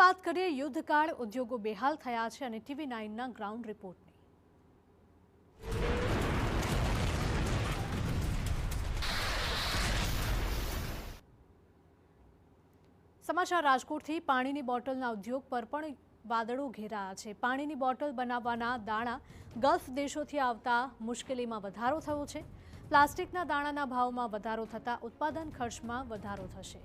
વાત કરીએ યુદ્ધકાળ ઉદ્યોગો બેહાલ થયા છે અને TV9ના ગ્રાઉન્ડ રિપોર્ટની। સમાચાર રાજકોટથી પાણીની બોટલના ઉદ્યોગ પર પણ વાદળો ઘેરાયા છે। પાણીની બોટલ બનાવવાના દાણા ગલ્ફ દેશોથી આવતા મુશ્કેલીમાં વધારો થયો છે। પ્લાસ્ટિકના દાણાના ભાવમાં વધારો થતાં ઉત્પાદન ખર્ચમાં વધારો થશે।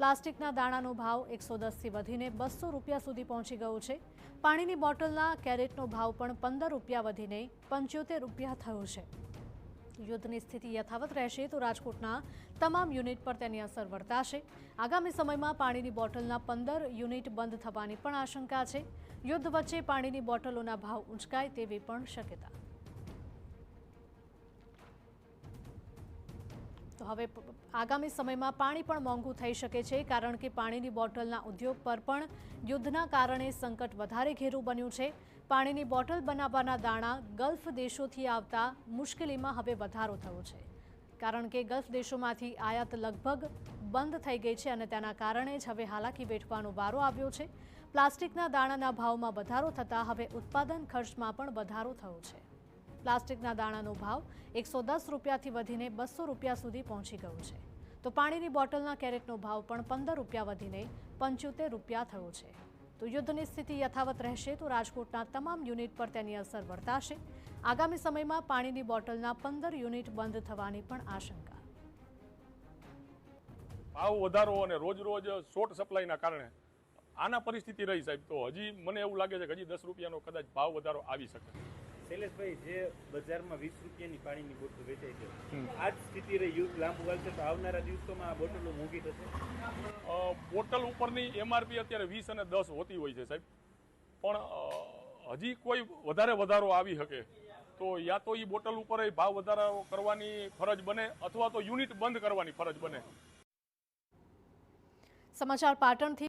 પ્લાસ્ટિકના દાણાનો ભાવ 110થી વધીને 200 રૂપિયા સુધી પહોંચી ગયો છે। પાણીની બોટલના કેરેટનો ભાવ પણ 15 રૂપિયા વધીને 75 રૂપિયા થયો છે। યુદ્ધની સ્થિતિ યથાવત રહેશે તો રાજકોટના તમામ યુનિટ પર તેની અસર વર્તાશે। આગામી સમયમાં પાણીની બોટલના 15 યુનિટ બંધ થવાની પણ આશંકા છે। યુદ્ધ વચ્ચે પાણીની બોટલોના ભાવ ઊંચકાય તેવી પણ શક્યતા। તો હવે આગામી સમયમાં પાણી પણ મોંઘું થઈ શકે છે, કારણ કે પાણીની બોટલના ઉદ્યોગ પર પણ યુદ્ધના કારણે સંકટ વધારે ઘેરું બન્યું છે। પાણીની બોટલ બનાવવાના દાણા ગલ્ફ દેશોથી આવતા મુશ્કેલીમાં હવે વધારો થયો છે, કારણ કે ગલ્ફ દેશોમાંથી આયાત લગભગ બંધ થઈ ગઈ છે અને તેના કારણે જ હવે હાલાકી વેઠવાનો વારો આવ્યો છે। પ્લાસ્ટિકના દાણાના ભાવમાં વધારો થતાં હવે ઉત્પાદન ખર્ચમાં પણ વધારો થયો છે। પ્લાસ્ટિકના દાણાનો ભાવ 110 રૂપિયાથી વધીને 200 રૂપિયા સુધી પહોંચી ગયો છે, તો પાણીની બોટલના કેરેટનો ભાવ પણ 15 રૂપિયા વધીને 75 રૂપિયા થયો છે। તો યુદ્ધની સ્થિતિ યથાવત રહેશે તો રાજકોટના તમામ યુનિટ પર તેની અસર વર્તાશે। આગામી સમયમાં પાણીની બોટલના 15 યુનિટ બંધ થવાની પણ આશંકા। ભાવ વધારો અને રોજ શોર્ટ સપ્લાયના કારણે આના પરિસ્થિતિ રહી સાહેબ, તો હજી મને એવું લાગે છે કે હજી 10 રૂપિયાનો કદાચ ભાવ વધારો આવી શકે। શૈલેષભાઈ, જે બજારમાં 20 રૂપિયાની પાણીની બોટલ વેચાય છે, આ જ સ્થિતિ રહી, યુદ્ધ લાંબુ ચાલશે તો આવનારા દિવસોમાં આ બોટલો મોંઘી થશે? બોટલ ઉપરની MRP અત્યારે 20 અને 10 હોતી હોય છે સાહેબ, પણ હજી કોઈ વધારો આવી શકે તો યા તો એ બોટલ ઉપર ભાવ વધારો કરવાની ફરજ બને અથવા તો યુનિટ બંધ કરવાની ફરજ બને। સમાચાર પાટણથી।